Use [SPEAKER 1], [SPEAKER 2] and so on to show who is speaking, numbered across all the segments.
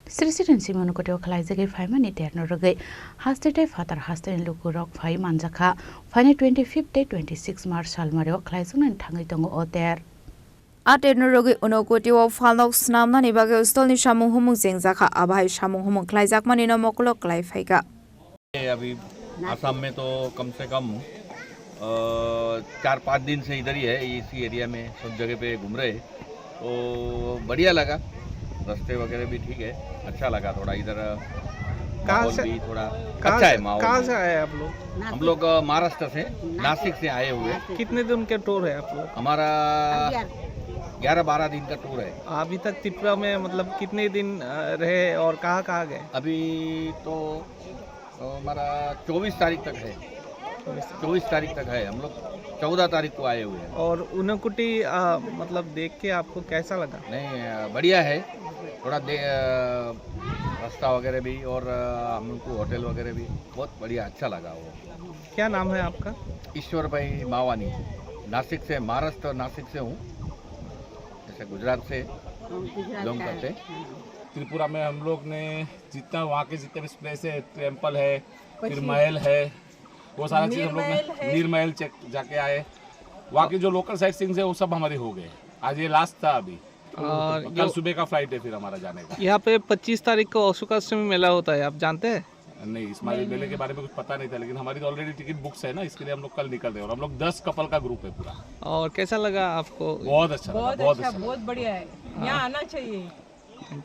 [SPEAKER 1] Sirisirin Simon Koto Kalazaki Fimani Ternorogay, Hastate Father Hasten and Lukurok Fai Manzaka, Fine 25th day 26 March Salmario, Klaison and Tangitongo out there.
[SPEAKER 2] Atenorogi Unokoti of Falok Snamna Nibago Stolni Shamu Humu Zingzaka Abai Shamu Humu Klaizakman in a Mokolok Laifega.
[SPEAKER 3] अभी असम में तो कम से कम 4-5 दिन से इधर ही है, इसी area में सब जगह पे घूम रहे, तो बढ़िया लगा। रास्ते वगैरह भी ठीक है, अच्छा लगा। थोड़ा इधर माहौल भी थोड़ा अच्छा है। माहौल
[SPEAKER 4] कहाँ से आए आप लोग?
[SPEAKER 3] हम लोग महाराष्ट्र से, नासिक से आए हुए।
[SPEAKER 4] कितने दिन का टूर है आप लोग?
[SPEAKER 3] हमारा 11-12 दिन का टूर है।
[SPEAKER 4] अभी तक त्रिपुरा में मतलब कितने दिन रहे और कहाँ गए?
[SPEAKER 3] अभी तो हमारा 24 तारीख तक है। 24 तारीख तक है। हम लोग 14 तारीख को आए हुए हैं।
[SPEAKER 4] और उनकुटी मतलब देख के आपको कैसा लगा?
[SPEAKER 3] नहीं, बढ़िया है। थोड़ा रास्ता वगैरह भी और हम लोग को होटल वगैरह भी बहुत बढ़िया, अच्छा लगा वो।
[SPEAKER 4] क्या नाम है आपका?
[SPEAKER 3] ईश्वर भाई मावानी। नासिक से, महाराष्ट्र नासिक से हूँ, जैसे गुजरात से बिलोंग करते।
[SPEAKER 5] त्रिपुरा में हम लोग ने जितना वहाँ के जितने भी प्लेस है, टेम्पल है, फिर महल है, वो सारा चीज़ हम लोग ने नीरमहल चेक जाके आए। वहाँ की जो लोकल साइट सीइंग्स है वो सब हमारे हो गए। आज ये लास्ट था अभी, और कल सुबह का फ्लाइट है फिर हमारा जाने का।
[SPEAKER 4] यहाँ पे 25 तारीख को अशोकाष्टमी मेला होता है, आप जानते हैं?
[SPEAKER 5] नहीं, इस मेले के बारे में कुछ पता नहीं था, लेकिन हमारी तो ऑलरेडी टिकट बुक्स है ना, इसके लिए हम लोग कल निकल रहे हैं। और हम लोग 10 कपल का ग्रुप है पूरा।
[SPEAKER 4] और कैसा लगा आपको?
[SPEAKER 5] बहुत अच्छा,
[SPEAKER 6] बहुत बढ़िया है। यहाँ आना चाहिए,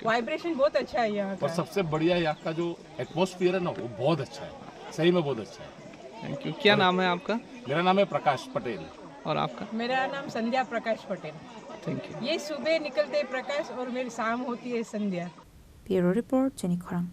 [SPEAKER 6] वाइब्रेशन बहुत अच्छा है यहाँ का।
[SPEAKER 5] और सबसे बढ़िया यहाँ का जो एटमॉस्फेयर है ना, वो बहुत अच्छा है, सही में बहुत अच्छा है।
[SPEAKER 4] Thank you. क्या नाम है आपका?
[SPEAKER 5] मेरा नाम है प्रकाश पटेल।
[SPEAKER 4] और आपका?
[SPEAKER 6] मेरा नाम संध्या प्रकाश पटेल।
[SPEAKER 4] Thank you.
[SPEAKER 6] ये सुबह निकलते प्रकाश और मेरी शाम होती है संध्या।
[SPEAKER 2] Bureau Report, Jenny Korang.